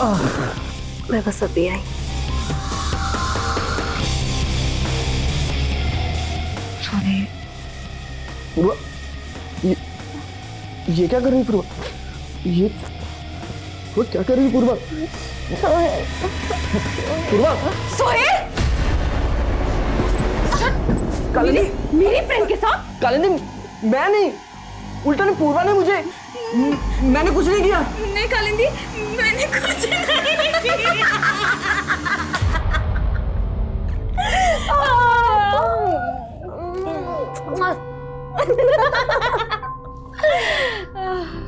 मैं बस अभी आई। सॉरी। पूर्वा, ये क्या कर रही है पूर्वा? ये वो क्या कर रही है पूर्वा? पूर्वा सोहेल! कालिंदी, मेरी फ्रेंड के साथ? कालिंदी मैं नहीं, उल्टा ने पूर्वा ने मुझे, मैंने कुछ नहीं किया। नहीं कालिंदी, मैंने कुछ नहीं किया।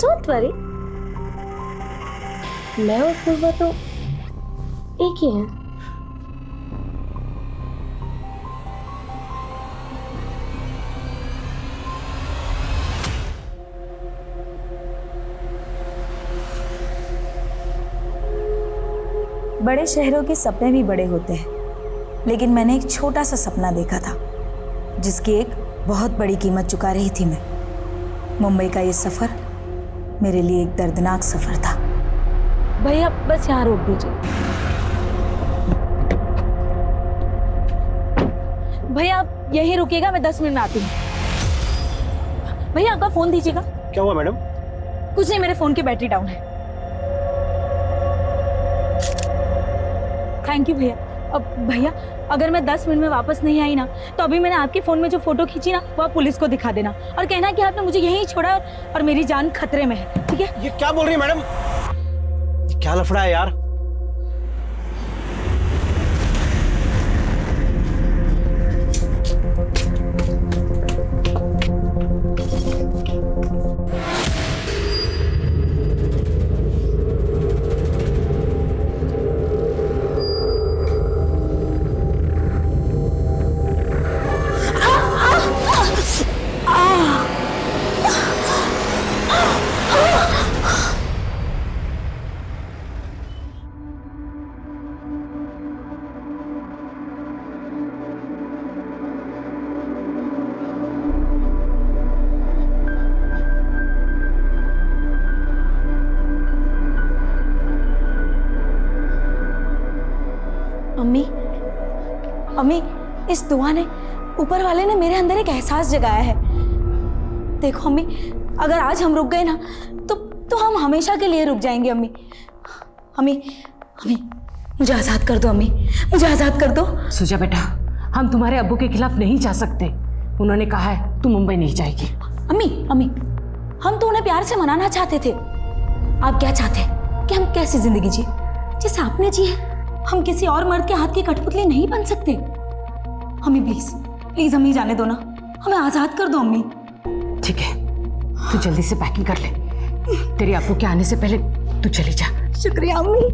Don't worry, मैं और पूर्वा तो एक ही हैं। बड़े शहरों के सपने भी बड़े होते हैं, लेकिन मैंने एक छोटा सा सपना देखा था जिसकी एक बहुत बड़ी कीमत चुका रही थी मैं। मुंबई का ये सफर मेरे लिए एक दर्दनाक सफर था। भैया बस यहाँ रोक दीजिए। भैया आप यहीं रुकिएगा, मैं 10 मिनट में आती हूँ। भैया आपका फोन दीजिएगा। क्या हुआ मैडम? कुछ नहीं, मेरे फोन की बैटरी डाउन है। थैंक यू भैया। अब भैया अगर मैं 10 मिनट में वापस नहीं आई ना, तो अभी मैंने आपके फोन में जो फोटो खींची ना, वो आप पुलिस को दिखा देना और कहना कि आपने मुझे यहीं छोड़ा और मेरी जान खतरे में है, ठीक है? ये क्या बोल रही है मैडम? ये क्या लफड़ा है यार? अम्मी, अम्मी, इस दुआ ने, ऊपर वाले ने मेरे अंदर एक एहसास जगाया है। देखो अम्मी, अगर आज हम रुक गए ना, तो हम हमेशा के लिए रुक जाएंगे। अम्मी, अम्मी, अम्मी, मुझे आजाद कर दो। अम्मी, मुझे आजाद कर दो। सुजा बेटा, हम तुम्हारे अब्बू के खिलाफ नहीं जा सकते। उन्होंने कहा है तू मुंबई नहीं जाएगी। अम्मी, अम्मी, हम तो उन्हें प्यार से मनाना चाहते थे। आप क्या चाहते हैं कि हम कैसी जिंदगी जिए जैसे आपने जी है? हम किसी और मर्द के हाथ की कठपुतली नहीं बन सकते। अम्मी प्लीज, प्लीज अम्मी जाने दो ना, हमें आजाद कर दो अम्मी। ठीक है, तू जल्दी से पैकिंग कर ले। तेरे अब्बू के आने से पहले तू चली जा। शुक्रिया अम्मी।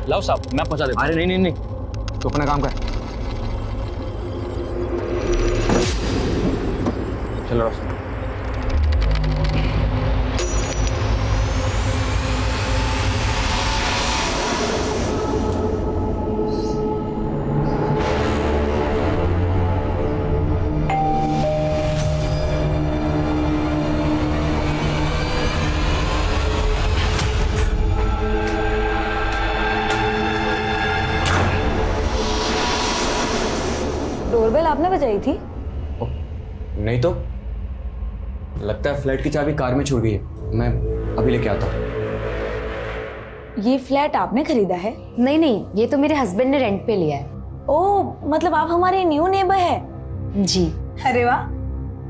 लाओ साहब, मैं पहुंचा देता हूं। अरे नहीं, तो अपना काम कर। चलो डोरबेल आपने बजाई थी? नहीं तो लगता है फ्लैट की चाबी कार में छूट गई है। मैं अभी लेके आता हूँ। ये फ्लैट आपने खरीदा है? नहीं नहीं, ये तो मेरे हस्बैंड ने रेंट पे लिया है। ओह, मतलब आप हमारे न्यू नेबर है? जी। अरे वाह।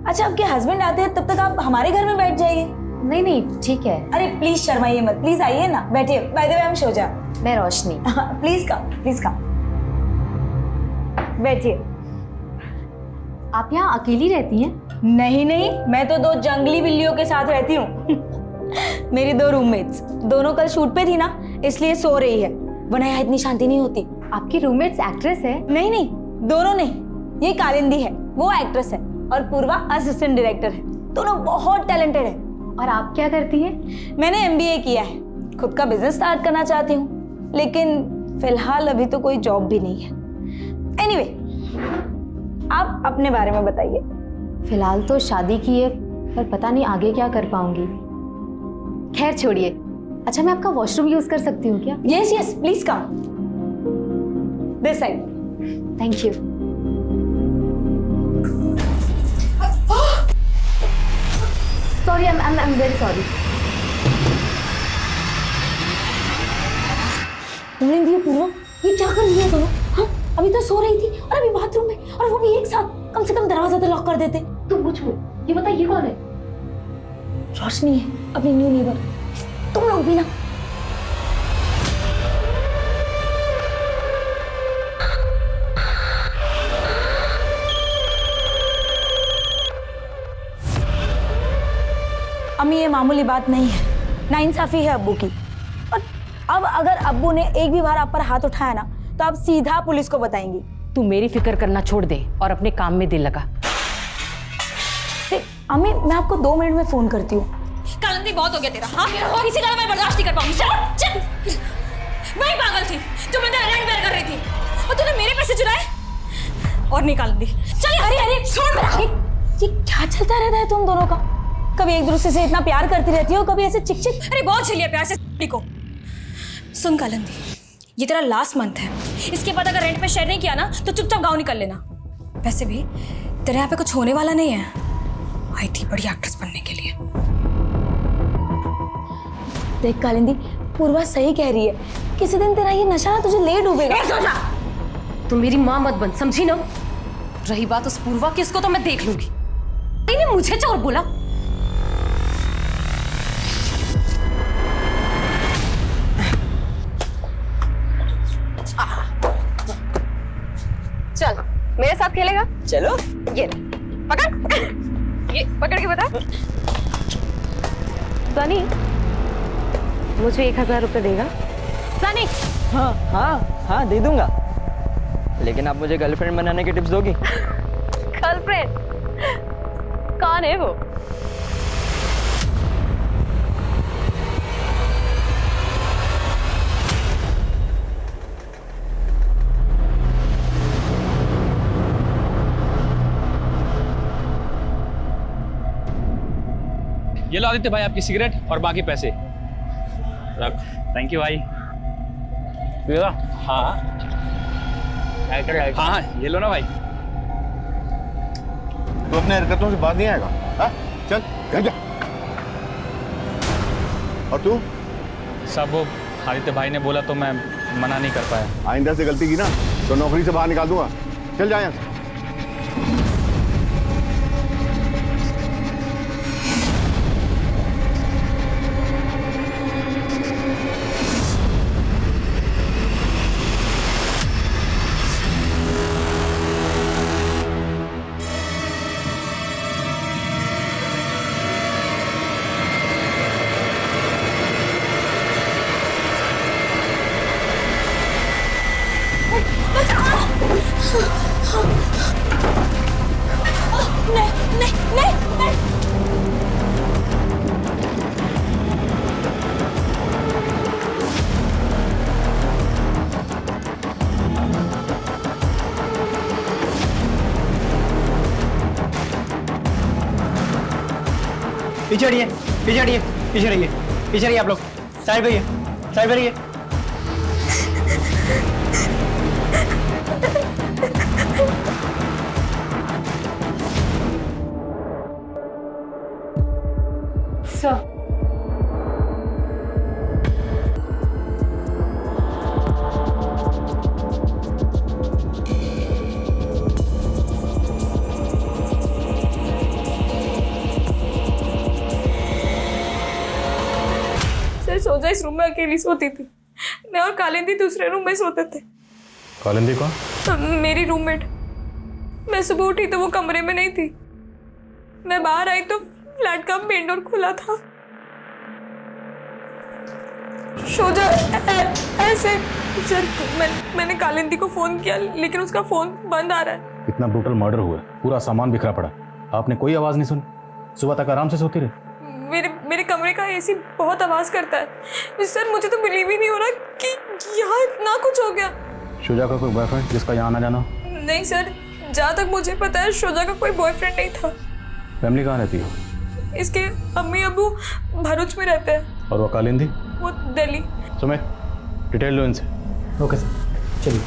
अच्छा, आपके हस्बैंड आते हैं तब तक आप हमारे घर में बैठ जाइए। नहीं नहीं ठीक है। अरे प्लीज शर्माइए मत, प्लीज आइए ना, बैठिए। By the way, I am Shoja. मैं रोशनी। प्लीज कम बैठिए। आप यहाँ अकेली रहती हैं? नहीं, मैं तो 2 जंगली बिल्लियों के साथ रहती हूँ। मेरी 2 रूममेट्स, दोनों कल शूट पे थी ना, इसलिए सो रही है, वरना यहाँ इतनी शांति नहीं होती। आपकी रूममेट्स एक्ट्रेस है? नहीं, दोनों नहीं। ये कालिंदी है, वो एक्ट्रेस है, और पूर्वा असिस्टेंट डायरेक्टर है। दोनों बहुत टैलेंटेड है। और आप क्या करती हैं? मैंने MBA किया है, खुद का बिजनेस स्टार्ट करना चाहती हूँ, लेकिन फिलहाल अभी तो कोई जॉब भी नहीं है। एनीवे, आप अपने बारे में बताइए। फिलहाल तो शादी की है, पर पता नहीं आगे क्या कर पाऊंगी। खैर छोड़िए। अच्छा, मैं आपका वॉशरूम यूज कर सकती हूँ क्या? Yes please come this side. Thank you. Sorry, I am very sorry. Purva, ये क्या कर रही है दोनों? हाँ, अभी तो सो रही थी और अभी बाथरूम में, और वो भी एक साथ। कम से कम दरवाजा तो लॉक कर देते। तुम पूछो, ये बता ये कौन है? रोशनी है, अपनी न्यू नेबर। तुम लोग भी ना। अम्मी, ये मामूली बात नहीं है, नाइंसाफी है अब्बू की। और अब अगर अब्बू ने एक भी बार आप पर हाथ उठाया ना, तो आप सीधा पुलिस को बताएंगी। तू मेरी फिक्र करना छोड़ दे और अपने काम में दिल लगा। अम्मी, मैं आपको 2 मिनट में फोन करती हूँ। कालिंदी, बहुत हो गया तेरा। हाँ, किसी का मैं बर्दाश्त नहीं कर पाऊंगी। चल। मैं ही पागल थी जो मैं रेंट बेयर कर रही थी, और तूने मेरे पैसे चुराए। और नहीं कालिंदी, चल। अरे छोड़ मेरा। ये क्या चलता रहता है तुम दोनों का? कभी एक दूसरे से इतना प्यार करती रहती हो, कभी ऐसे चिक। अरे बहुत झेलिया प्यार से को। सुन कालिंदी, ये तेरा लास्ट मंथ है, इसके बाद अगर रेंट पे शेयर नहीं किया ना, तो चुपचाप गाँव निकल लेना। वैसे भी तेरे यहाँ पे कुछ होने वाला नहीं है। आई थी बड़ी एक्ट्रेस बनने के लिए। देख कालिंदी, पूर्वा सही कह रही है, किसी दिन तेरा ये नशा ना तुझे ले डूबेगा। तू मेरी माँ मत बन, समझी ना? रही बात उस पूर्वा की, उसको तो मैं देख लूंगी। नहीं, मुझे चोर बोला। चल, मेरे साथ खेलेगा? चलो। ये पकड़। ये पकड़ के बता। सनी, मुझे 1000 रुपये देगा? सनी। हाँ दे दूंगा, लेकिन आप मुझे गर्लफ्रेंड बनाने के टिप्स दोगी? गर्लफ्रेंड? कौन है वो? ये लो आदित्य भाई, आपकी सिगरेट और बाकी पैसे रख। थैंक यू भाई। हाँ हाँ, ये लो ना भाई। तो अपने हरकतों से बात नहीं आएगा? हाँ? चल घर जा। और तू? सब वो आदित्य भाई ने बोला तो मैं मना नहीं कर पाया। आइंदा से गलती की ना तो नौकरी से बाहर निकाल दूंगा। चल जा यहाँ से। पीछे हटिए, पीछे हटिए, पीछे रहिए, पीछे रहिए आप लोग। साइड पे रहिए, साइड पे रहिए। सर, सर सोचा इस रूम में अकेली सोती थी, मैं और कालिंदी दूसरे रूम में सोते थे। कालिंदी कौन? मेरी रूममेट। मैं सुबह उठी तो वो कमरे में नहीं थी। मैं बाहर आई तो फ्लैट का मेन डोर खुला था। शोजा ऐसे सर मैंने कालिंदी को फोन किया लेकिन उसका फोन बंद आ रहा है। इतना ब्रूटल मर्डर हुआ, पूरा सामान बिखरा पड़ा, आपने कोई आवाज नहीं सुनी? सुबह तक आराम से सोती रही? मेरे कमरे का एसी बहुत आवाज करता है सर। मुझे तो बिलीव ही नहीं हो रहा कि यहाँ इतना कुछ हो गया। शुजा का कोई बॉयफ्रेंड जिसका यहाँ आना जाना? नहीं सर, जहाँ तक मुझे पता है शुजा का कोई बॉयफ्रेंड नहीं था। फैमिली कहाँ रहती है? इसके अम्मी अबू भरूच में रहते हैं। और वो कालिंदी? वो दिल्ली। सुमित, डिटेल लो इनसे। ओके सर, चलिए।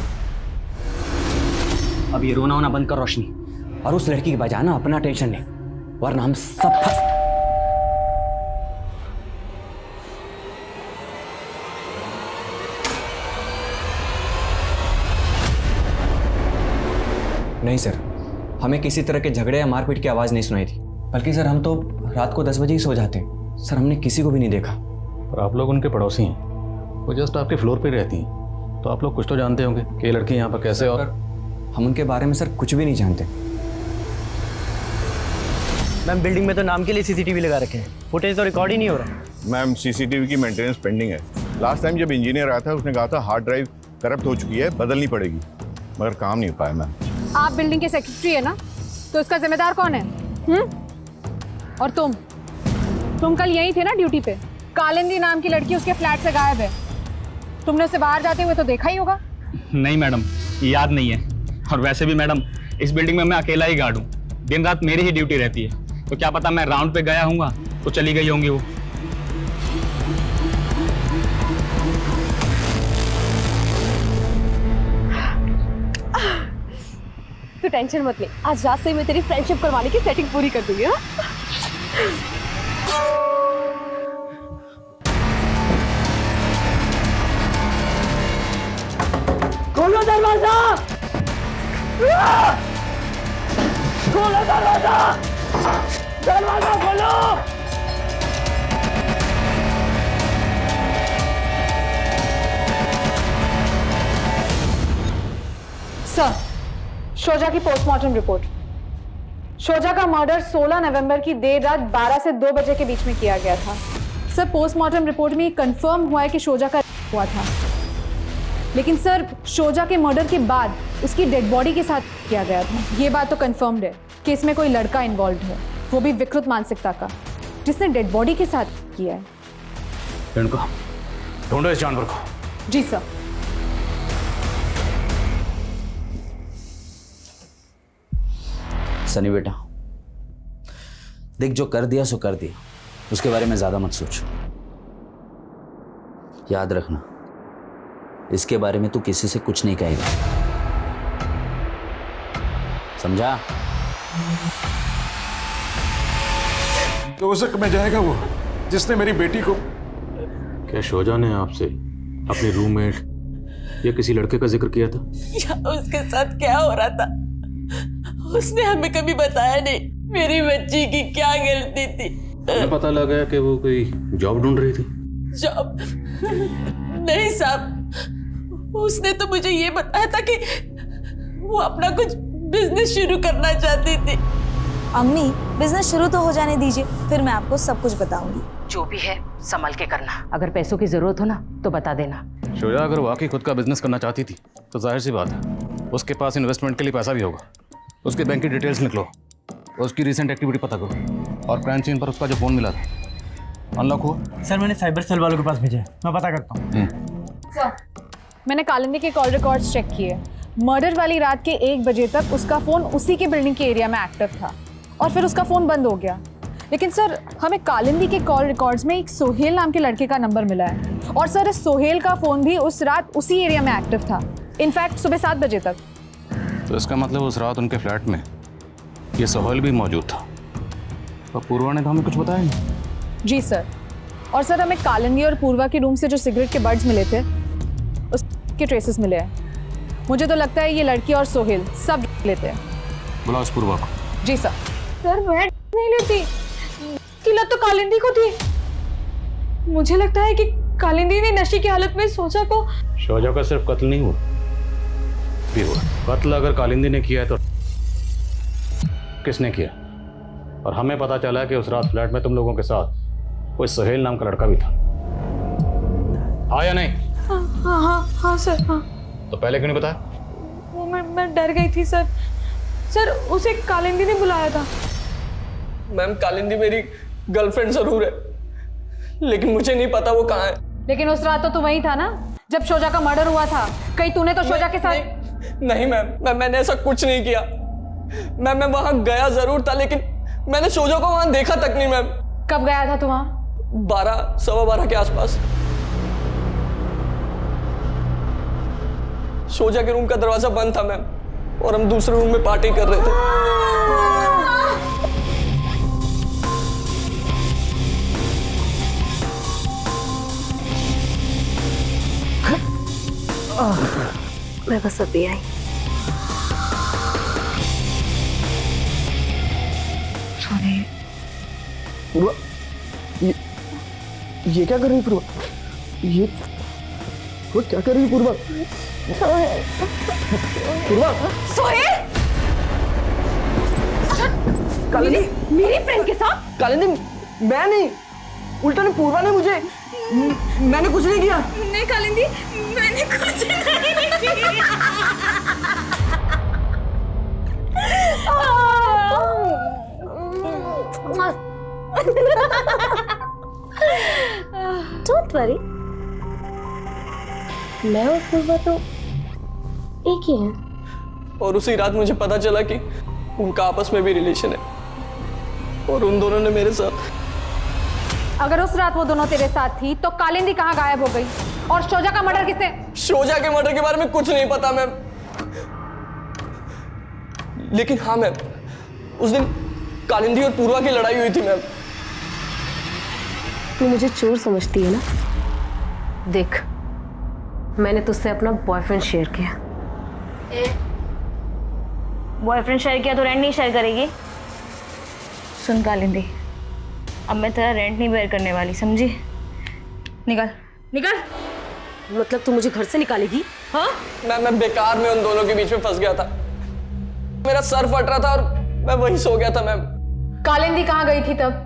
अब ये रोना होना बंद कर रोशनी, और उस लड़की की बजाय ना अपना टेंशन ले, वरना हम सब फंस। नहीं सर, हमें किसी तरह के झगड़े या मारपीट की आवाज़ नहीं सुनाई थी, बल्कि सर हम तो रात को 10 बजे ही सो जाते हैं। सर हमने किसी को भी नहीं देखा। और आप लोग उनके पड़ोसी हैं, वो जस्ट आपके फ्लोर पे रहती हैं, तो आप लोग कुछ तो जानते होंगे कि ये लड़की यहाँ पर कैसे। और हम उनके बारे में सर कुछ भी नहीं जानते। मैम बिल्डिंग में तो नाम के लिए सीसीटीवी लगा रखे हैं, फुटेज तो रिकॉर्ड ही नहीं हो रहा। मैम सीसीटीवी की मेंटेनेंस पेंडिंग है। लास्ट टाइम जब इंजीनियर आया था उसने कहा था हार्ड ड्राइव करप्ट हो चुकी है, बदलनी पड़ेगी, मगर काम नहीं हो पाया मैम। आप बिल्डिंग के सेक्रेटरी है ना, तो इसका जिम्मेदार कौन है? और तुम कल यहीं थे ना ड्यूटी पे? कालिंदी नाम की लड़की उसके फ्लैट से गायब है, तुमने उसे बाहर जाते हुए तो देखा ही होगा। नहीं मैडम, याद नहीं है। और वैसे भी मैडम, इस बिल्डिंग में मैं अकेला ही गार्ड हूँ, दिन रात मेरी ही ड्यूटी रहती है, तो क्या पता मैं राउंड पे गया हूँगा तो चली गई होंगी वो। तू टेंशन मत ले, आज रात से ही मैं तेरी फ्रेंडशिप करवाने की सेटिंग पूरी कर दूंगी। खोलो दरवाजा! खोलो दरवाजा! दरवाजा खोलो! सर, शोजा की पोस्टमार्टम रिपोर्ट। शोजा का मर्डर 16 नवंबर की देर रात 12 से 2 बजे के बीच में किया गया था। सर पोस्टमार्टम रिपोर्ट में कंफर्म हुआ है कि शोजा का हुआ था, लेकिन सर शोजा के मर्डर के बाद उसकी डेड बॉडी के साथ किया गया था। ये बात तो कंफर्म्ड है कि इसमें कोई लड़का इन्वॉल्व है, वो भी विकृत मानसिकता का, जिसने डेड बॉडी के साथ किया है। ढूंढो इस जानवर को। जी सर। सनी बेटा, देख जो कर दिया सो कर दिया, उसके बारे में ज्यादा मत सोच। याद रखना, इसके बारे में तू किसी से कुछ नहीं कहेगा, समझा? तो उस में जाएगा वो जिसने मेरी बेटी को। क्या शोजा ने आपसे अपने रूममेट या किसी लड़के का जिक्र किया था? उसके साथ क्या हो रहा था उसने हमें कभी बताया नहीं। मेरी बच्ची की क्या गलती थी? हमें पता लगा कि वो कोई जॉब ढूंढ रही थी। जॉब नहीं साहब, उसने तो मुझे ये बताया था कि वो अपना कुछ बिजनेस शुरू करना चाहती थी। अम्मी, बिजनेस शुरू तो हो जाने दीजिए, फिर मैं आपको सब कुछ बताऊंगी। जो भी है संभल के करना, अगर पैसों की जरूरत हो ना तो बता देना। शोजा अगर वाकई खुद का बिजनेस करना चाहती थी तो जाहिर सी बात है उसके पास इन्वेस्टमेंट के लिए पैसा भी होगा। उसके बैंक की डिटेल्स निकलो, उसकी रिसेंट एक्टिविटी पता करो, और क्राइम सीन पर उसका जो फोन मिला था अनलॉक हुआ? सर मैंने साइबर सेल वालों के पास भेजा है, मैं पता करता हूँ। सर, मैंने कालिंदी के कॉल रिकॉर्ड्स चेक किए। मर्डर वाली रात के 1 बजे तक उसका फोन उसी के बिल्डिंग के एरिया में एक्टिव था, और फिर उसका फोन बंद हो गया। लेकिन सर हमें कालिंदी के कॉल रिकॉर्ड्स में एक सोहेल नाम के लड़के का नंबर मिला है, और सर इस सोहेल का फोन भी उस रात उसी एरिया में एक्टिव था, इनफैक्ट सुबह 7 बजे तक। तो इसका मतलब उस रात उनके फ्लैट में ये सोहेल भी मौजूद था, और पूर्वा ने तो हमें कुछ बताया नहीं। जी सर, और सर हमें कालिंदी और पूर्वा के रूम से जो सिगरेट के बड्स मिले थे उसके ट्रेसेस मिले हैं। मुझे तो लगता है ये लड़की और सोहेल सब लेते हैं। बुलाओ उस पूर्वा को। जी सर। सर मैं नहीं लेती, की लत तो कालिंदी को थी। मुझे लगता है कि कालिंदी ने नशे की हालत में सोचा को। शोजा का सिर्फ कत्ल नहीं हुआ, भी हुआ। कत्ल अगर कालिंदी ने किया है तो किसने किया? और हमें पता चला कि उस रात फ्लैट में तुम लोगों के साथ कोई सोहेल नाम का लड़का भी था। हाँ या नहीं? हाँ सर, हाँ। तो पहले क्यों नहीं बताया? वो मैं डर गई थी सर। सर उसे कालिंदी ने बुलाया था। मैम कालिंदी मेरी गर्लफ्रेंड जरूर है, लेकिन मुझे नहीं पता वो कहाँ है। लेकिन उस रात तो तू वहीं था ना जब शोजा का मर्डर हुआ था। कहीं तूने तो शोजा के साथ? नहीं मैम, मैंने ऐसा कुछ नहीं किया। मैं वहां गया जरूर था, लेकिन मैंने शोजा को वहां देखा तक नहीं मैम। कब गया था तू वहां? 12, सवा 12 के आसपास। शोजा के रूम का दरवाजा बंद था मैम, और हम दूसरे रूम में पार्टी कर रहे थे। मैं बस अभी आई। सॉरी। पूर्वा, ये क्या कर रही पूर्वा? ये वो क्या कर रही पूर्वा? पूर्वा, सोहेल! कालिंदी मेरी फ्रेंड के साथ? कालिंदी मैं नहीं, उल्टा ने पूर्वा ने मुझे। मैंने कुछ नहीं किया। नहीं कालिंदी, मैंने कुछ नहीं किया। डोंट वरी, मैं और पूर्वा तो एक ही हैं। और उसी रात मुझे पता चला कि उनका आपस में भी रिलेशन है, और उन दोनों ने मेरे साथ। अगर उस रात वो दोनों तेरे साथ थी तो कालिंदी कहाँ गायब हो गई? और शोजा का मर्डर किसने? शोजा के मर्डर के बारे में कुछ नहीं पता मैम, लेकिन हाँ मैम, उस दिन कालिंदी और पूर्वा की लड़ाई हुई थी मैम। तू मुझे चोर समझती है ना? देख, मैंने तुझसे अपना बॉयफ्रेंड शेयर किया। बॉयफ्रेंड शेयर किया तो रेंट नहीं शेयर करेगी? सुन कालिंदी, अब मैं तेरा रेंट नहीं बेयर करने वाली, समझी? निकल निकल। मतलब तू मुझे घर से निकालेगी? हाँ? मैं बेकार में उन दोनों के बीच में फंस गया था। मेरा सर फट रहा था और मैं वहीं सो गया था मैम। कालिंदी कहाँ गई थी तब?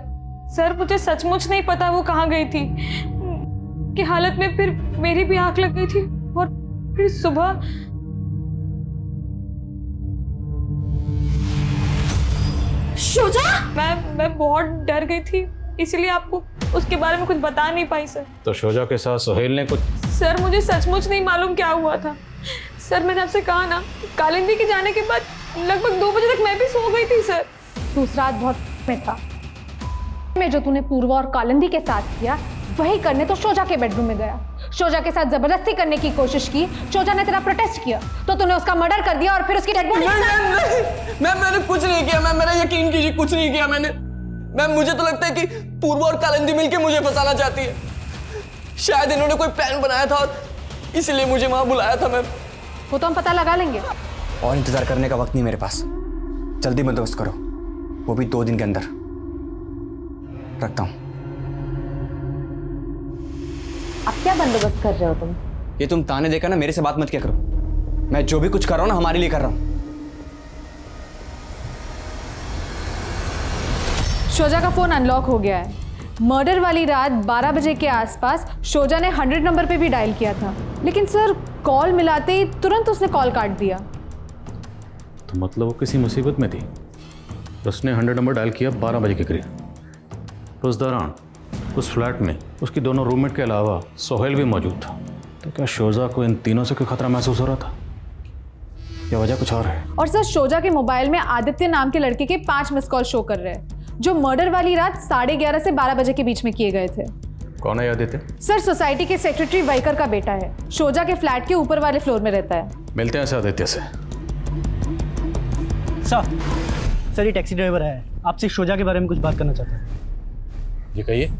सर मुझे सचमुच नहीं पता वो कहाँ गई थी। कि हालत में फिर मेरी भी आंख लग गई थी, और फिर सुबह शोजा! मैं बहुत डर गई थी, इसलिए आपको उसके बारे में कुछ बता नहीं पाई सर। तो शोजा के साथ सोहेल ने कुछ? सर मुझे सचमुच नहीं मालूम क्या हुआ था। सर मैंने आपसे कहा ना, कालिंदी के जाने के बाद लगभग 2 बजे तक मैं भी सो गई थी सर। दूसरा रात बहुत में था। मैं जो तूने पूर्वा और कालिंदी के साथ किया वही करने तो शोजा के बेडरूम में गया। शोजा के साथ जबरदस्ती करने की कोशिश की। शोजा ने तेरा प्रोटेस्ट किया तो तूने उसका मर्डर कर दिया, और फिर उसकी डेड बॉडी। मैंने कुछ नहीं किया मैम, मेरा यकीन कीजिए, कुछ नहीं किया मैंने। मैम मुझे तो लगता है कि पूर्वा और कालिंदी मिलके मुझे फंसाना चाहती है। शायद इन्होंने कोई प्लान बनाया था और इसलिए मुझे वहां बुलाया था मैम। वो तो हम पता लगा लेंगे। और इंतजार करने का वक्त नहीं मेरे पास, जल्दी बंदोबस्त करो, वो भी 2 दिन के अंदर। रखता हूँ। अब क्या बंदोबस्त कर रहे हो तुम? ये तुम ताने देकर ना मेरे से बात मत किया करो। मैं जो भी कुछ कर रहा हूँ ना हमारे लिए कर रहा हूँ। शोजा का फोन अनलॉक हो गया है। मर्डर वाली रात 12 बजे के आसपास शोजा ने 100 नंबर पे भी डायल किया था, लेकिन सर कॉल मिलाते ही तुरंत उसने कॉल काट दिया। तो मतलब वो किसी मुसीबत में थी। उसने 100 नंबर डायल किया 12 बजे के करीब। तो उस दौरान उस फ्लैट में उसकी दोनों रूममेट के अलावा सोहेल भी मौजूद था। तो क्या शोजा को इन तीनों से कोई खतरा महसूस हो रहा था, या वजह कुछ और है? और सर शोजा के मोबाइल में आदित्य नाम के लड़के के 5 मिस कॉल शो कर रहे हैं, जो मर्डर वाली रात 11:30 से 12 बजे के बीच में किए गए थे। कौन है आदित्य? सर सोसाइटी के सेक्रेटरी वाइकर का बेटा है। शोजा के फ्लैट के ऊपर वाले फ्लोर में रहता है। मिलते हैं आदित्य से। सर ये टैक्सी ड्राइवर है, आपसे शोजा के बारे में कुछ बात करना चाहता है। जी कहिए।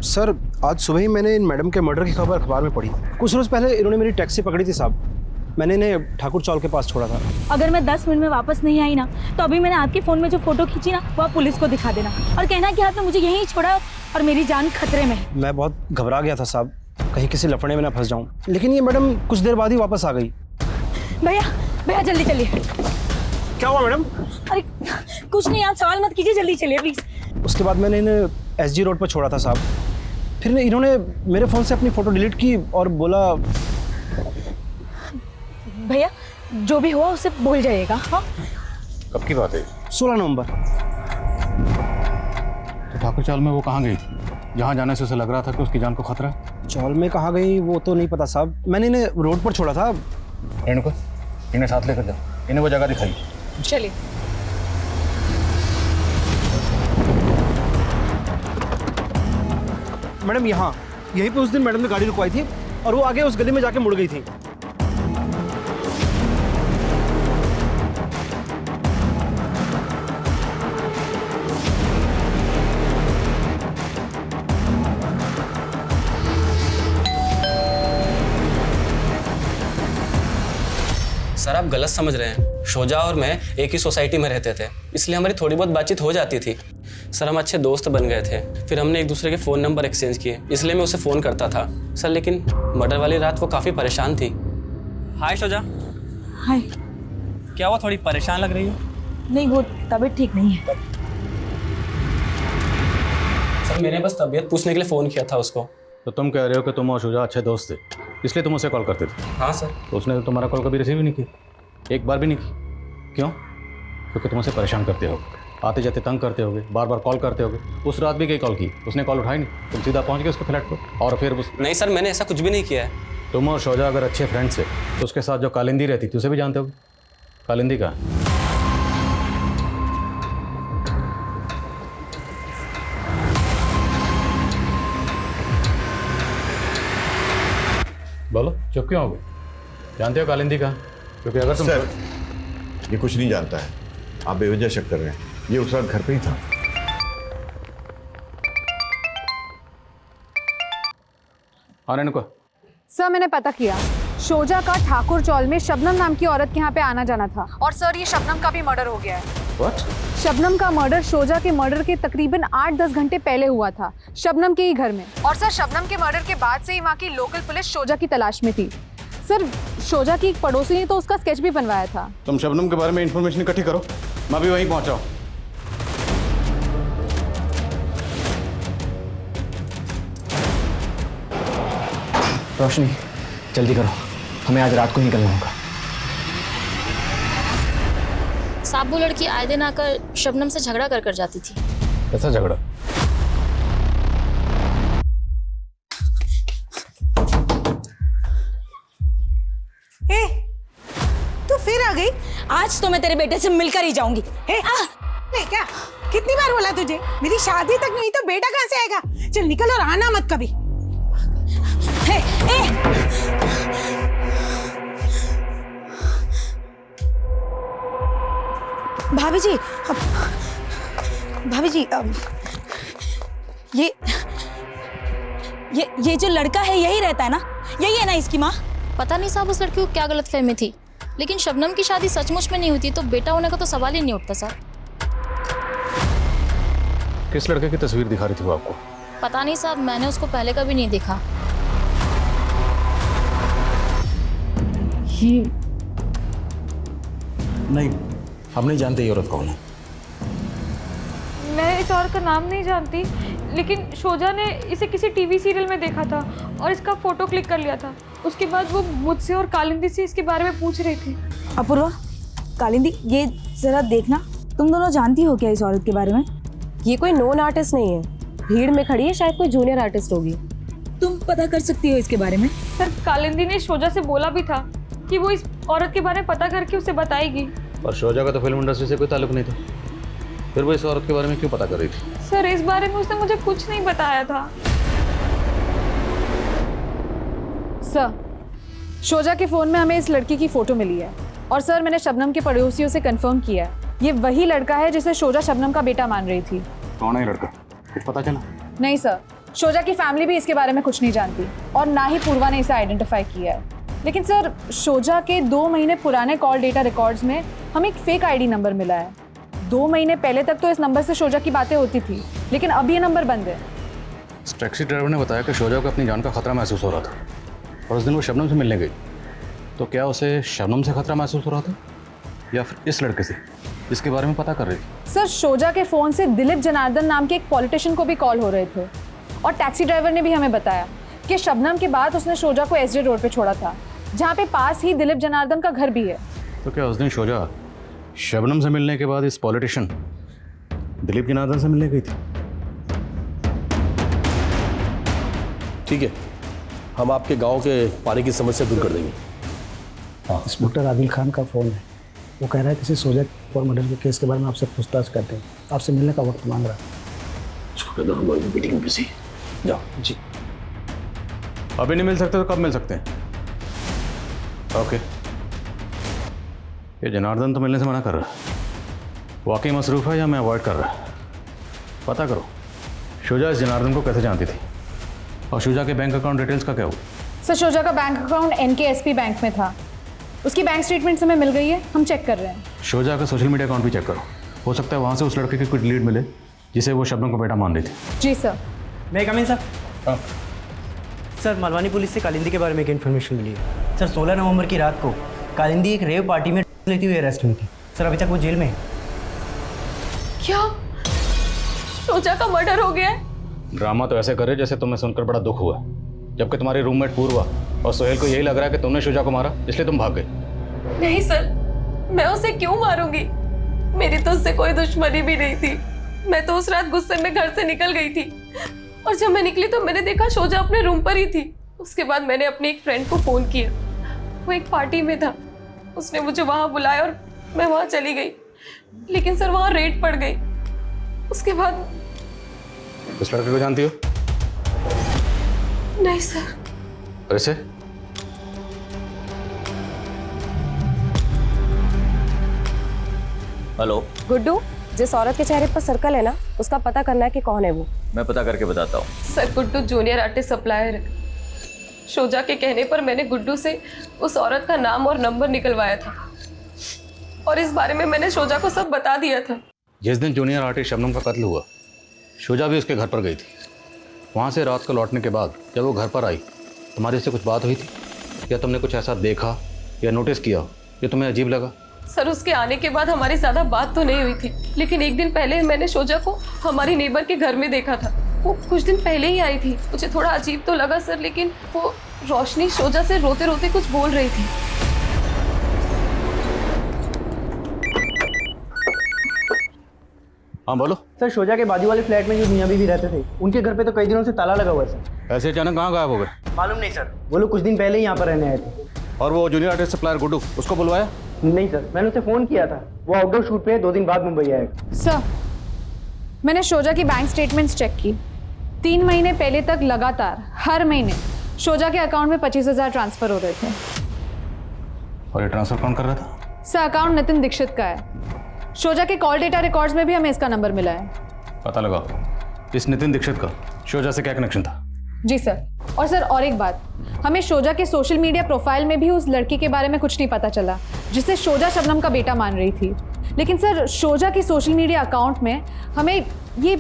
सर आज सुबह ही मैंने इन मैडम के मर्डर की खबर अखबार में पढ़ी। कुछ रोज़ पहले इन्होंने मेरी टैक्सी पकड़ी थी साहब। मैंने इन्हें ठाकुर चौल के पास छोड़ा था। अगर मैं 10 मिनट में वापस नहीं आई ना तो अभी मैंने आपके फ़ोन में जो फ़ोटो खींची ना वो आप पुलिस को दिखा देना और कहना कि आपने मुझे यहीं छोड़ा और मेरी जान खतरे में है। मैं बहुत घबरा गया था साहब, कहीं किसी लफड़े में ना फंस जाऊं, लेकिन ये मैडम कुछ देर बाद ही वापस आ गई। भैया भैया जल्दी चलिए। क्या हुआ मैडम? अरे कुछ नहीं, आप सवाल मत कीजिए, जल्दी चलिए प्लीज़। उसके बाद मैंने इन्हें SG रोड पर छोड़ा था साहब, फिर इन्होंने मेरे फ़ोन से अपनी फ़ोटो डिलीट की और बोला। भैया जो भी हुआ उसे भूल जाइएगा। हाँ कब की बात है? 16 नवंबर। तो ठाकुर चौल में वो कहाँ गई थी जहाँ जाने से उसे लग रहा था कि उसकी जान को खतरा है? चौल में कहाँ गई वो तो नहीं पता साहब, मैंने इन्हें रोड पर छोड़ा था। रेणुका इन्हें साथ लेकर जाओ, इन्हें वो जगह दिखाई। चलिए। मैडम यहाँ यहीं पे उस दिन मैडम ने गाड़ी रुकवाई थी और वो आगे उस गली में जाके मुड़ गई थी। सर आप गलत समझ रहे हैं, शोजा और मैं एक ही सोसाइटी में रहते थे, इसलिए हमारी थोड़ी बहुत बातचीत हो जाती थी। सर हम अच्छे दोस्त बन गए थे, फिर हमने एक दूसरे के फ़ोन नंबर एक्सचेंज किए, इसलिए मैं उसे फ़ोन करता था। सर लेकिन मर्डर वाली रात वो काफ़ी परेशान थी। हाय शोजा। हाय। क्या हुआ, थोड़ी परेशान लग रही हो? नहीं वो तबीयत ठीक नहीं है। सर मैंने बस तबीयत पूछने के लिए फ़ोन किया था उसको। तो तुम कह रहे हो कि तुम और शुजा अच्छे दोस्त थे, इसलिए तुम उसे कॉल करते थे? हाँ सर। तो उसने तो तुम्हारा कॉल कभी रिसीव ही नहीं किया, एक बार भी नहीं की। क्यों? क्योंकि तुम उसे परेशान करते हो, आते जाते तंग करते होगे, बार बार कॉल करते होगे। उस रात भी कई कॉल की, उसने कॉल उठाई नहीं, तुम सीधा पहुंच गए उसके फ्लैट पर और फिर उस... नहीं सर मैंने ऐसा कुछ भी नहीं किया है। तुम और शोजा अगर अच्छे फ्रेंड्स थे तो उसके साथ जो कालिंदी रहती थी उसे भी जानते होगे। कालिंदी कहाँ है? बोलो चुप क्यों हो गए? जानते हो कालिंदी कहाँ? क्योंकि अगर तुम... सर ये कुछ नहीं जानता है, आप बेवजह शक कर रहे हैं, ये उस रात घर पे ही था। हाँ रेणुका। सर मैंने पता किया, शोजा का ठाकुर चौल में शबनम नाम की औरत के यहाँ पे आना जाना था और सर ये शबनम का भी मर्डर हो गया है। What? शबनम का मर्डर शोजा के मर्डर के तकरीबन 8-10 घंटे पहले हुआ था, शबनम के ही घर में। और सर शबनम के मर्डर के बाद से ही वहाँ की लोकल पुलिस शोजा की तलाश में थी। सर शोजा की एक पड़ोसी ने तो उसका स्केच भी बनवाया था। तुम शबनम के बारे में इंफॉर्मेशन इकट्ठी करो, मैं भी वहीं पहुंचा हूँ। रोशनी जल्दी करो, हमें आज रात को निकलना होगा। साहब वो लड़की आए दिन आकर शबनम से झगड़ा कर जाती थी। कैसा झगड़ा? ए, तू फिर आ गई? आज तो मैं तेरे बेटे से मिलकर ही जाऊंगी। नहीं क्या? कितनी बार बोला तुझे, मेरी शादी तक नहीं तो बेटा कहाँ से आएगा? चल निकल और आना मत कभी। भाभी जी, भाभी जी, ये जो लड़का है यही रहता है ना? यही है ना इसकी माँ? पता नहीं साहब उस लड़की को क्या गलतफहमी थी, लेकिन शबनम की शादी सचमुच में नहीं हुई तो बेटा होने का तो सवाल ही नहीं उठता सर। किस लड़के की तस्वीर दिखा रही थी वो आपको? पता नहीं साहब, मैंने उसको पहले कभी नहीं देखा। नहीं, हम नहीं जानते ये औरत कौन है। मैं इस औरत का नाम नहीं जानती, लेकिन शोजा ने इसे किसी टीवी सीरियल में देखा था और इसका फोटो क्लिक कर लिया था। उसके बाद वो मुझसे और कालिंदी से इसके बारे में पूछ रही थी। अपूर्वा, कालिंदी ये जरा देखना, तुम दोनों जानती हो क्या इस औरत के बारे में? ये कोई नोन आर्टिस्ट नहीं है, भीड़ में खड़ी है, शायद कोई जूनियर आर्टिस्ट होगी। तुम पता कर सकती हो इसके बारे में? सर कालिंदी ने शोजा से बोला भी था कि वो इस औरत के बारे में पता करके उसे बताएगी। पर शोजा का तो फिल्म इंडस्ट्री से कोई ताल्लुक नहीं था, फिर वो इस औरत के बारे में क्यों पता कर रही थी? सर इस बारे में उसने मुझे कुछ नहीं बताया था। सर शोजा के फ़ोन में हमें इस लड़की की फ़ोटो मिली है और सर मैंने शबनम के पड़ोसियों से कंफर्म किया है, ये वही लड़का है जिसे शोजा शबनम का बेटा मान रही थी। कौन है लड़का, कुछ पता चला? नहीं सर, शोजा की फैमिली भी इसके बारे में कुछ नहीं जानती और ना ही पूर्वा ने इसे आइडेंटिफाई किया है। लेकिन सर शोजा के 2 महीने पुराने कॉल डेटा रिकॉर्ड्स में हमें एक फेक आईडी नंबर मिला है। 2 महीने पहले तक तो इस नंबर से शोजा की बातें होती थी, लेकिन अब ये नंबर बंद है। इस टैक्सी ड्राइवर ने बताया कि शोजा को अपनी जान का खतरा महसूस हो रहा था और उस दिन वो शबनम से मिलने गई। तो क्या उसे शबनम से खतरा महसूस हो रहा था या फिर इस लड़के से, इसके बारे में पता कर रही थी? सर शोजा के फ़ोन से दिलीप जनार्दन नाम के एक पॉलिटिशियन को भी कॉल हो रहे थे और टैक्सी ड्राइवर ने भी हमें बताया कि शबनम के बाद उसने शोजा को एसडी रोड पे छोड़ा था, जहाँ पे पास ही दिलीप जनार्दन का घर भी है। तो क्या उस दिन शोजा शबनम से मिलने के बाद इस पॉलिटिशियन दिलीप जनार्दन से मिलने गई थी? ठीक है, हम आपके गांव के पानी की समस्या दूर कर देंगे। इंस्पेक्टर आदिल खान का फ़ोन है, वो कह रहा है किसी शोजा और मर्डर के केस के बारे में आपसे पूछताछ करते हैं, आपसे मिलने का वक्त मांग रहा है। उसको कह दो हमारी मीटिंग में बिजी। जाओ। जी। अभी नहीं मिल सकते तो कब मिल सकते हैं? ओके। ये जनार्दन तो मिलने से मना कर रहा है, वाकई मसरूफ़ है या मैं अवॉइड कर रहा है? पता करो शोजा इस जनार्दन को कैसे जानती थी और शोजा के बैंक अकाउंट डिटेल्स का क्या हुआ? सर शोजा का बैंक अकाउंट NKSP बैंक में था, उसकी बैंक स्टेटमेंट्स हमें मिल गई है, हम चेक कर रहे हैं। शोजा का सोशल मीडिया अकाउंट भी चेक करो, हो सकता है वहाँ से उस लड़के की कोई लीड मिले जिसे वो शबनम को बेटा मान रही थी। जी सर। मैं कम इन सर। सर मलवानी पुलिस से कालिंदी के बारे में एक इन्फॉर्मेशन मिली है। सर 16 नवंबर की रात को कालिंदी एक रेव पार्टी में लेती हुई अरेस्ट हुई थी। सर अभी तक वो जेल में है। क्या शोजा का मर्डर हो गया है? ड्रामा तो ऐसे करे जैसे तुम्हें सुनकर बड़ा दुख हुआ, जबकि तुम्हारी रूममेट पूर्वा और सोहेल को यही लग रहा है कि तुमने शोजा को मारा इसलिए तुम भाग गए। नहीं सर, मैं उसे क्यों मारूंगी? मेरी तो उससे कोई दुश्मनी भी नहीं थी। मैं तो उस रात गुस्से में घर से निकल गई थी और जब मैं निकली तो मैंने देखा शोजा अपने रूम पर ही थी। उसके बाद मैंने अपने एक फ्रेंड को फोन किया, वो एक पार्टी में था, उसने मुझे वहां बुलाया और मैं वहां चली गई, लेकिन सर वहां रेड पड़ गई। उसके बाद उस लड़के को जानती हो? नहीं सर। और इसे? हेलो गुड्डू, जिस औरत के चेहरे पर सर्कल है ना, उसका पता करना है कि कौन है वो। मैं पता करके बताता हूँ। Sir Guddu junior artist supplier है। शोजा के कहने पर मैंने गुड्डू से उस औरत का नाम और नंबर निकलवाया था और इस बारे में मैंने शोजा को सब बता दिया था। जिस दिन जूनियर आर्टिस्ट शबनम का कत्ल हुआ शोजा भी उसके घर पर गई थी। वहाँ से रात को लौटने के बाद जब वो घर पर आई तुम्हारी इससे कुछ बात हुई थी या तुमने कुछ ऐसा देखा या नोटिस किया जो तुम्हें अजीब लगा? सर उसके आने के बाद हमारी ज़्यादा बात तो नहीं हुई थी, लेकिन एक दिन पहले मैंने शोजा को हमारी नेबर के घर में देखा था। वो कुछ दिन पहले ही आई थी। मुझे थोड़ा अजीब तो लगा सर, लेकिन वो रोशनी शोजा से रोते रोते कुछ बोल रही थी। हाँ बोलो। सर शोजा के बाजू वाले फ्लैट में जो मियाँ बीवी रहते थे, उनके घर पे तो कई दिनों से ताला लगा हुआ है सर। ऐसे अचानक कहाँ गायब हो गए? मालूम नहीं सर, वो लोग कुछ दिन पहले ही यहाँ पर रहने आए थे। और वो जूनियर आर्टिस्ट सप्लायर गुड्डू, उसको बुलवाया? नहीं सर, मैंने उसे फ़ोन किया था, वो आउटडोर शूट पे 2 दिन बाद मुंबई आएगा। सर मैंने शोजा की बैंक स्टेटमेंट्स चेक की। 3 महीने पहले तक लगातार हर महीने शोजा के अकाउंट में 25,000 ट्रांसफर हो रहे थे। और ये ट्रांसफर कौन कर रहा था? सर अकाउंट नितिन दीक्षित का है। शोजा के कॉल डेटा रिकॉर्ड्स में भी हमें इसका नंबर मिला है। पता लगाओ इस नितिन दीक्षित का शोजा से क्या कनेक्शन था? जी सर। और सर और एक बात, हमें शोजा के सोशल मीडिया प्रोफाइल में भी उस लड़की के बारे में कुछ नहीं पता चला जिसे शोजा शबनम का बेटा मान रही थी। लेकिन सर शोजा की सोशल मीडिया अकाउंट में हमें ये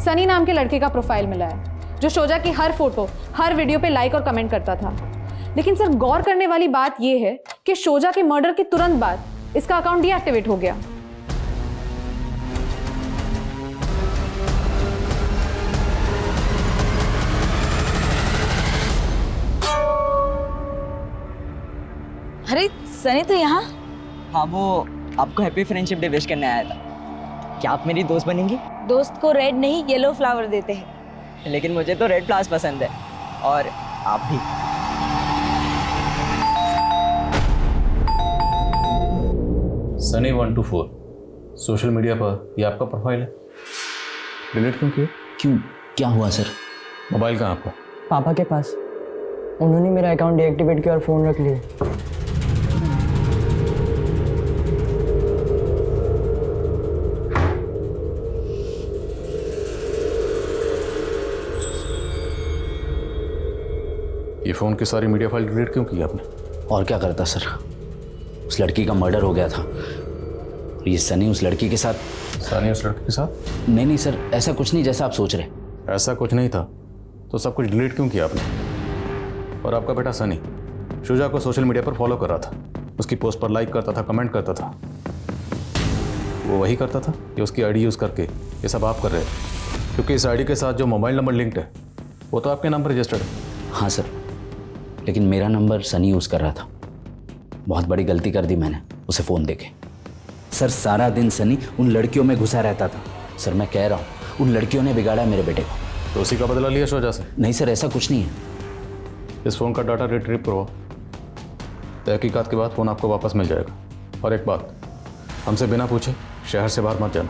सनी नाम के लड़के का प्रोफाइल मिला है जो शोजा की हर फोटो हर वीडियो पे लाइक और कमेंट करता था। लेकिन सर गौर करने वाली बात यह है कि शोजा के मर्डर के तुरंत बाद इसका अकाउंट डीएक्टिवेट हो गया। अरे सनी तो यहाँ? हाँ वो आपको हैप्पी फ्रेंडशिप डे विश करने आया था। क्या आप मेरी दोस्त बनेंगी? दोस्त को रेड नहीं येलो फ्लावर देते हैं, लेकिन मुझे तो रेड फ्लावर्स पसंद है और आप भी। सनी 124 सोशल मीडिया पर ये आपका प्रोफाइल है, डिलीट क्यों किया? क्यों, क्या हुआ सर? मोबाइल कहाँ आपका? पापा के पास, उन्होंने मेरा अकाउंट डीएक्टिवेट किया और फ़ोन रख लिया। ये फ़ोन की सारी मीडिया फाइल डिलीट क्यों की आपने? और क्या करता सर, उस लड़की का मर्डर हो गया था और ये सनी उस लड़की के साथ। सनी उस लड़की के साथ? नहीं सर, ऐसा कुछ नहीं जैसा आप सोच रहे। ऐसा कुछ नहीं था तो सब कुछ डिलीट क्यों किया आपने? और आपका बेटा सनी शुजा को सोशल मीडिया पर फॉलो कर रहा था, उसकी पोस्ट पर लाइक करता था, कमेंट करता था। वो वही करता था कि उसकी आईडी यूज़ करके ये सब आप कर रहे थे? क्योंकि इस आईडी के साथ जो मोबाइल नंबर लिंक्ड है वो तो आपके नाम पर रजिस्टर्ड है। हाँ सर, लेकिन मेरा नंबर सनी यूज़ कर रहा था। बहुत बड़ी गलती कर दी मैंने उसे फ़ोन देके। सर सारा दिन सनी उन लड़कियों में घुसा रहता था। सर मैं कह रहा हूँ, उन लड़कियों ने बिगाड़ा मेरे बेटे को। तो उसी का बदला लिया शुजा से? नहीं सर, ऐसा कुछ नहीं है। इस फ़ोन का डाटा रिट्रीव करवाओ, तहकीकात के बाद फ़ोन आपको वापस मिल जाएगा। और एक बात, हमसे बिना पूछे शहर से बाहर मत जाना।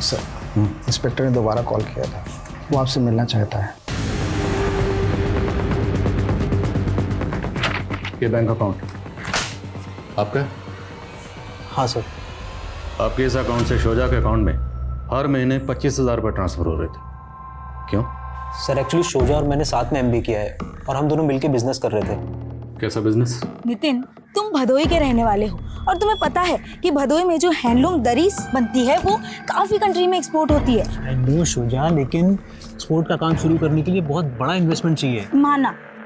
सर, इंस्पेक्टर ने दोबारा कॉल किया था, वो आपसे मिलना चाहता है। ये बैंक अकाउंट आपका? हाँ सर। आपके इस अकाउंट से शुजा के अकाउंट में हर महीने 25,000 रुपये ट्रांसफ़र हो रहे थे, क्यों? सर एक्चुअली शुजा और मैंने साथ में MBA किया है और हम दोनों मिलकर बिजनेस कर रहे थे। कैसा बिजनेस? नितिन, तुम भदोई के रहने वाले हो और तुम्हें पता है कि भदोई में जो हैंडलूम दरी बनती है वो काफी कंट्री में एक्सपोर्ट होती है। आई नो शुजा, लेकिन एक्सपोर्ट का काम शुरू करने के लिए बहुत बड़ा इन्वेस्टमेंट चाहिए।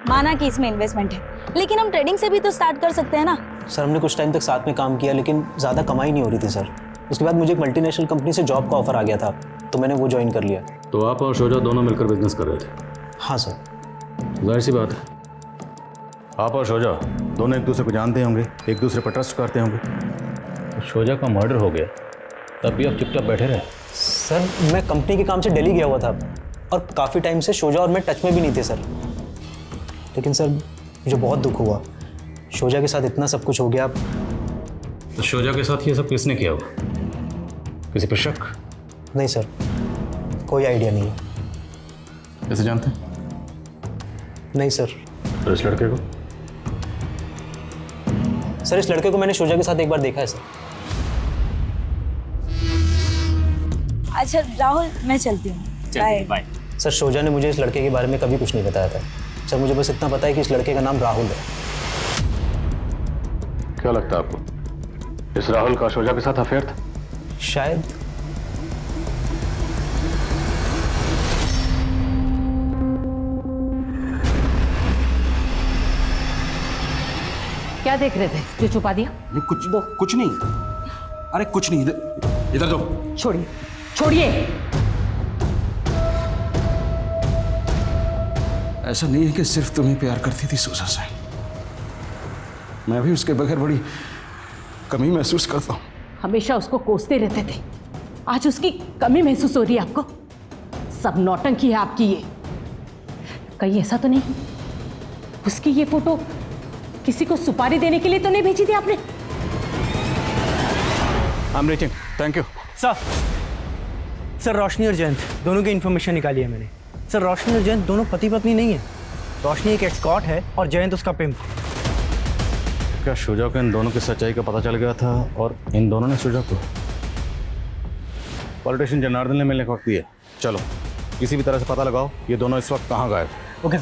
माना कि इसमें इन्वेस्टमेंट है, लेकिन हम ट्रेडिंग से भी तो स्टार्ट कर सकते हैं ना। सर हमने कुछ टाइम तक साथ में काम किया, लेकिन ज़्यादा कमाई नहीं हो रही थी सर। उसके बाद मुझे एक मल्टीनेशनल कंपनी से जॉब का ऑफर आ गया था, तो मैंने वो ज्वाइन कर लिया। तो आप और शुजा दोनों मिलकर बिजनेस कर रहे थे? हाँ सर। जाहिर सी बात है, आप और शुजा दोनों एक दूसरे को जानते होंगे, एक दूसरे पर ट्रस्ट करते होंगे। तो शुजा का मर्डर हो गया तब भी आप चुपचाप बैठे रहे? सर मैं कंपनी के काम से दिल्ली गया हुआ था और काफ़ी टाइम से शुजा और मैं टच में भी नहीं थे सर। लेकिन सर मुझे बहुत दुख हुआ, शुजा के साथ इतना सब कुछ हो गया। तो शुजा के साथ ये सब किसने किया होगा? किसी पर शक? नहीं सर, कोई आइडिया नहीं है। कैसे जानते हैं? नहीं सर। तो इस लड़के को? सर इस लड़के को मैंने शुजा के साथ एक बार देखा है सर। अच्छा राहुल, मैं चलती हूँ। बाय। सर शुजा ने मुझे इस लड़के के बारे में कभी कुछ नहीं बताया था सर। मुझे बस इतना पता है कि इस लड़के का नाम राहुल है। क्या लगता है आपको, इस राहुल का शुजा के साथ अफेयर था? शायद। क्या देख रहे थे जो छुपा दिया? कुछ नहीं। अरे कुछ नहीं, इधर दो। छोड़िए छोड़िए। ऐसा नहीं है कि सिर्फ तुम्हें प्यार करती थी सुजा से, मैं भी उसके बगैर बड़ी कमी महसूस करता हूँ। हमेशा उसको कोसते रहते थे, आज उसकी कमी महसूस हो रही है आपको? सब नौटंकी है आपकी ये। कहीं ऐसा तो नहीं उसकी ये फोटो किसी को सुपारी देने के लिए तो नहीं भेजी थी आपने? I am reaching, thank you. Sir Roshni और जयंत दोनों की इन्फॉर्मेशन निकाली है मैंने। सर रोशनी और जयंत दोनों पति पत्नी नहीं है। रोशनी एक एस्कॉर्ट है और जयंत उसका पिम्प। क्या शुजा को इन दोनों की सच्चाई का पता चल गया था और इन दोनों ने शुजा को? पॉलिटिशियन जनार्दन ने मिलने का वक्त दिया, चलो किसी भी तरह से पता लगाओ ये दोनों इस वक्त कहाँ गए। ओके।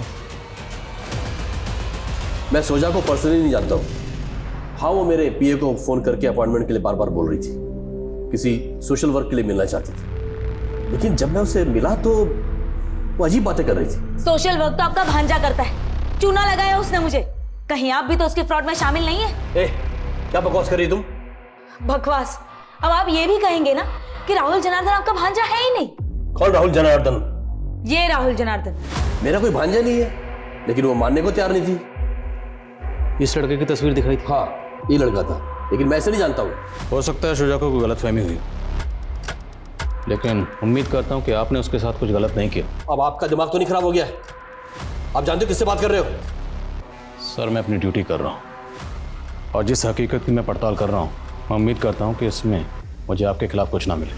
मैं शुजा को पर्सनली नहीं जानता हूँ। हाँ, वो मेरे PA को फ़ोन करके अपॉइंटमेंट के लिए बार बार बोल रही थी, किसी सोशल वर्क के लिए मिलना चाहती थी। लेकिन जब मैं उसे मिला तो वो अजीब बातें कर रही थी। सोशल वर्क तो आपका भांजा करता है, चूना लगाया उसने मुझे। कहीं आप भी तो उसके फ्रॉड में शामिल नहीं है? क्या बकवास कर रही तुम? बकवास? अब आप ये भी कहेंगे ना कि राहुल जनार्दन आपका भांजा है ही नहीं? कौन राहुल जनार्दन? ये राहुल जनार्दन। मेरा कोई भांजा नहीं है, लेकिन वो मानने को तैयार नहीं थी। इस लड़के की तस्वीर दिखाई थी? हाँ, ये लड़का था, लेकिन मैं इसे नहीं जानता हूँ। हो सकता है शुजा को कोई गलतफहमी हुई, लेकिन उम्मीद करता हूँ कि आपने उसके साथ कुछ गलत नहीं किया। अब आपका दिमाग तो नहीं खराब हो गया? आप जानते हो किससे बात कर रहे हो? सर मैं अपनी ड्यूटी कर रहा हूँ और जिस हकीकत की मैं पड़ताल कर रहा हूँ, मैं उम्मीद करता हूँ कि इसमें मुझे आपके खिलाफ कुछ ना मिले।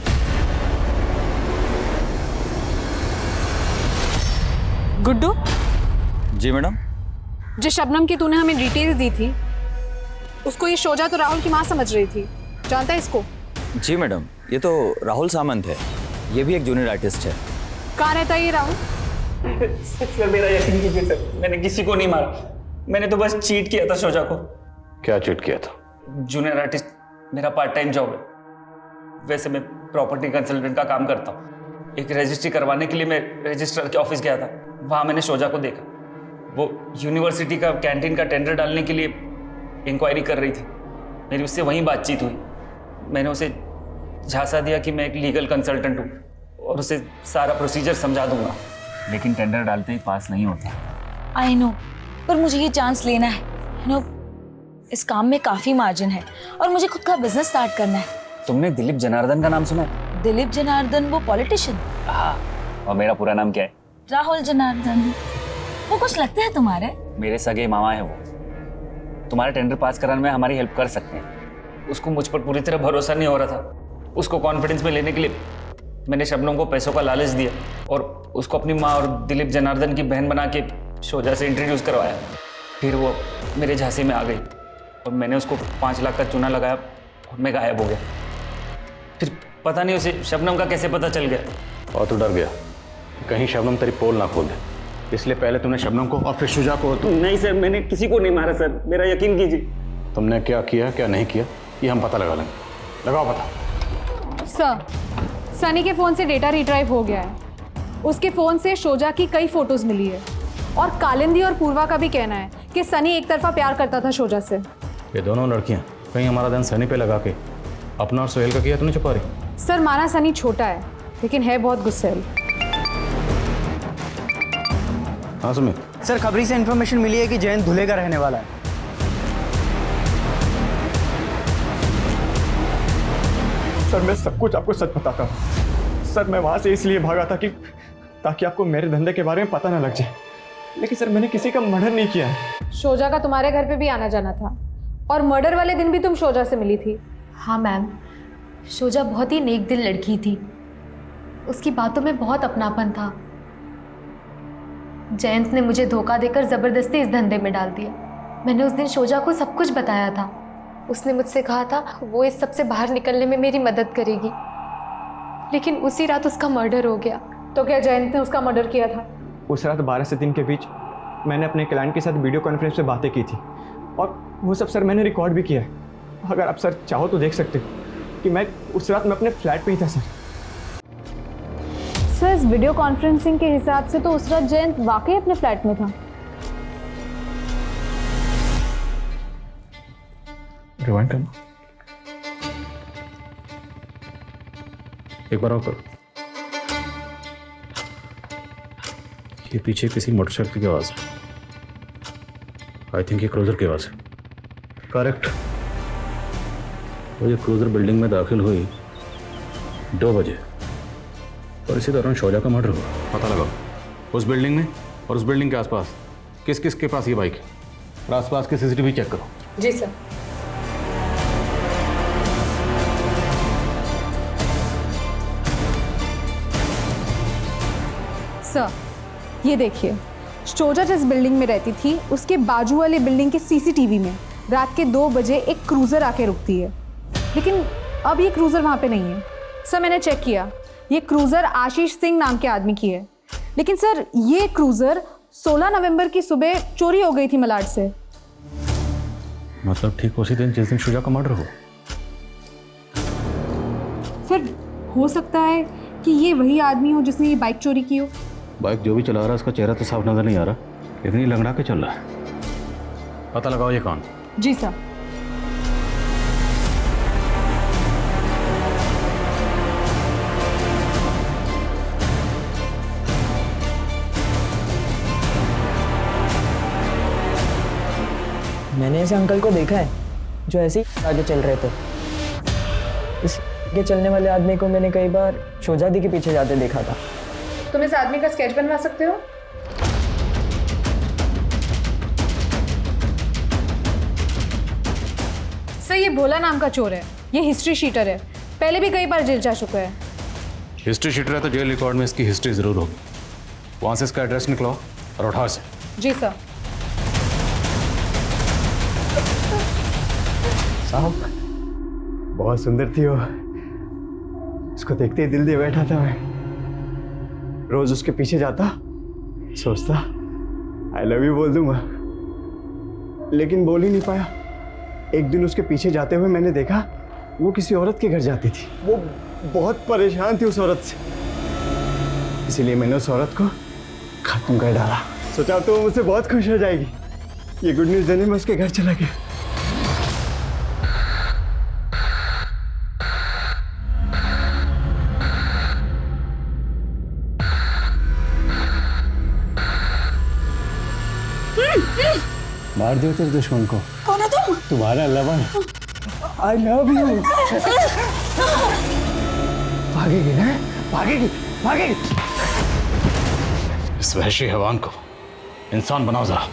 गुड्डू? जी मैडम। जिस शबनम की तूने हमें डिटेल्स दी थी, उसको ये शुजा तो राहुल की माँ समझ रही थी। जानता है इसको? जी मैडम, ये तो राहुल सामंत है, ये भी एक जूनियर आर्टिस्ट है। कहाँ रहता है ये राहुल? सर मेरा यकीन कीजिए सर, मैंने किसी को नहीं मारा, मैंने तो बस चीट किया था शोजा को। क्या चीट किया था? जूनियर आर्टिस्ट मेरा पार्ट टाइम जॉब है। वैसे मैं प्रॉपर्टी कंसल्टेंट का काम करता हूँ। एक रजिस्ट्री करवाने के लिए मैं रजिस्ट्रार के ऑफिस गया था, वहाँ मैंने शोजा को देखा। वो यूनिवर्सिटी का कैंटीन का टेंडर डालने के लिए इंक्वायरी कर रही थी। मेरी उससे वहीं बातचीत हुई। मैंने उसे झांसा दिया कि मैं एक लीगल कंसल्टेंट हूँ और उसे सारा प्रोसीजर समझा दूंगा, लेकिन टेंडर डालते ही पास नहीं होता। आई नो, पर मुझे ये चांस लेना है। यू नो, इस काम में काफ़ी मार्जिन है और मुझे खुद का बिजनेस स्टार्ट करना है। तुमने दिलीप जनार्दन का नाम सुना है? दिलीप जनार्दन, वो पॉलिटिशियन? हाँ, और मेरा पूरा नाम क्या है? राहुल जनार्दन। वो कुछ लगते हैं तुम्हारे? मेरे सगे मामा है वो। तुम्हारा टेंडर पास कराने में हमारी हेल्प कर सकते हैं। उसको मुझ पर पूरी तरह भरोसा नहीं हो रहा था। उसको कॉन्फिडेंस में लेने के लिए मैंने शबनम को पैसों का लालच दिया और उसको अपनी माँ और दिलीप जनार्दन की बहन बना के शोजा से इंट्रोड्यूस करवाया। फिर वो मेरे झांसे में आ गई और मैंने उसको 5 लाख का चूना लगाया और मैं गायब हो गया। फिर पता नहीं उसे शबनम का कैसे पता चल गया। और तो डर गया कहीं शबनम तेरी पोल ना खोल दे, इसलिए पहले तुमने शबनम को और फिर शुजा को। नहीं सर, मैंने किसी को नहीं मारा सर, मेरा यकीन कीजिए। तुमने क्या किया क्या नहीं किया ये हम पता लगा लेंगे। लगाओ पता। सर, सनी के फ़ोन से डेटा रिट्राइव हो गया है। उसके फ़ोन से शोजा की कई फ़ोटोज़ मिली है और कालिंदी और पूर्वा का भी कहना है कि सनी एक तरफा प्यार करता था शोजा से। ये दोनों लड़कियां कहीं हमारा ध्यान सनी पे लगा के अपना और सोहेल का किया तो नहीं छुपा रही? सर, माना सनी छोटा है लेकिन है बहुत गुस्सैल। हाँ सुमित। सर, खबरी से इन्फॉर्मेशन मिली है कि जयंत धुले का रहने वाला है। सर, मैं सब कुछ आपको सच बताता हूँ। सर, मैं वहाँ से इसलिए भागा था कि ताकि आपको मेरे धंधे के बारे में पता ना लग जाए, लेकिन सर मैंने किसी का मर्डर नहीं किया है। शोजा का तुम्हारे घर पे भी आना जाना था और मर्डर वाले दिन भी तुम शोजा से मिली थी। हाँ मैम, शोजा बहुत ही नेक दिल लड़की थी। उसकी बातों में बहुत अपनापन था। जयंत ने मुझे धोखा देकर ज़बरदस्ती इस धंधे में डाल दिया। मैंने उस दिन शोजा को सब कुछ बताया था। उसने मुझसे कहा था वो इस सब से बाहर निकलने में मेरी मदद करेगी, लेकिन उसी रात उसका मर्डर हो गया। तो क्या जयंत ने उसका मर्डर किया था? उस रात 12 से 3 के बीच मैंने अपने क्लाइंट के साथ वीडियो कॉन्फ्रेंस पे बातें की थी और वो सब सर मैंने रिकॉर्ड भी किया है। अगर आप सर चाहो तो देख सकते हो कि मैं उस रात में अपने फ्लैट पे ही था। सर, इस वीडियो कॉन्फ्रेंसिंग के हिसाब से तो उस रात जयंत वाकई अपने फ्लैट में था। रिवाइंड करना एक बार और करो। ये पीछे किसी मोटरसाइकिल की आवाज है। आई थिंक ये क्रूजर की आवाज है। करेक्ट। वो ये क्रूजर बिल्डिंग में दाखिल हुई 2 बजे और इसी दौरान शोजा का मर्डर हुआ। पता लगाओ उस बिल्डिंग में और उस बिल्डिंग के आसपास किस किस के पास ये बाइक है और आसपास के सीसीटीवी चेक करो। जी सर। सर, ये देखिए, शोजा जिस बिल्डिंग में रहती थी उसके बाजू वाले बिल्डिंग के सीसीटीवी में रात के 2 बजे एक क्रूज़र आके रुकती है, लेकिन अब ये क्रूज़र वहाँ पे नहीं है। सर, मैंने चेक किया, ये क्रूज़र आशीष सिंह नाम के आदमी की है, लेकिन सर ये क्रूज़र 16 नवंबर की सुबह चोरी हो गई थी मलाड से। मतलब ठीक उसी दिन जिस दिन शुजा का मर्डर हुआ? सर, हो सकता है कि ये वही आदमी हो जिसने ये बाइक चोरी की हो। बाइक जो भी चला रहा है उसका चेहरा तो साफ नजर नहीं आ रहा, लेकिन ये लंगड़ा के चल रहा है। पता लगाओ ये कौन। जी सर। मैंने ऐसे अंकल को देखा है जो ऐसे ही आगे चल रहे थे। इस आगे चलने वाले आदमी को मैंने कई बार शोजादी के पीछे जाते देखा था। तुम इस आदमी का स्केच बनवा सकते हो? सर, ये भोला नाम का चोर है। ये हिस्ट्री शीटर है, पहले भी कई बार जेल जा चुका है। हिस्ट्री शीटर है तो जेल रिकॉर्ड में इसकी हिस्ट्री जरूर होगी। वहां से इसका एड्रेस निकलाओ और उठाओ से। जी सर। साहब, बहुत सुंदर थी वो। उसको देखते ही दिल दे बैठा था मैं। रोज उसके पीछे जाता, सोचता आई लव यू बोल दूंगा, लेकिन बोल ही नहीं पाया। एक दिन उसके पीछे जाते हुए मैंने देखा वो किसी औरत के घर जाती थी। वो बहुत परेशान थी उस औरत से, इसीलिए मैंने उस औरत को खत्म कर डाला। सोचा तो वो मुझसे बहुत खुश हो जाएगी। ये गुड न्यूज़ देने में उसके घर चला गया। मार दो तेरे दुश्मन को। कौन है तुम? तुम्हारा लवन। I love you. भागेगी ना? भागेगी, भागेगी। इस वहशी हैवान को इंसान बनाओ जरा।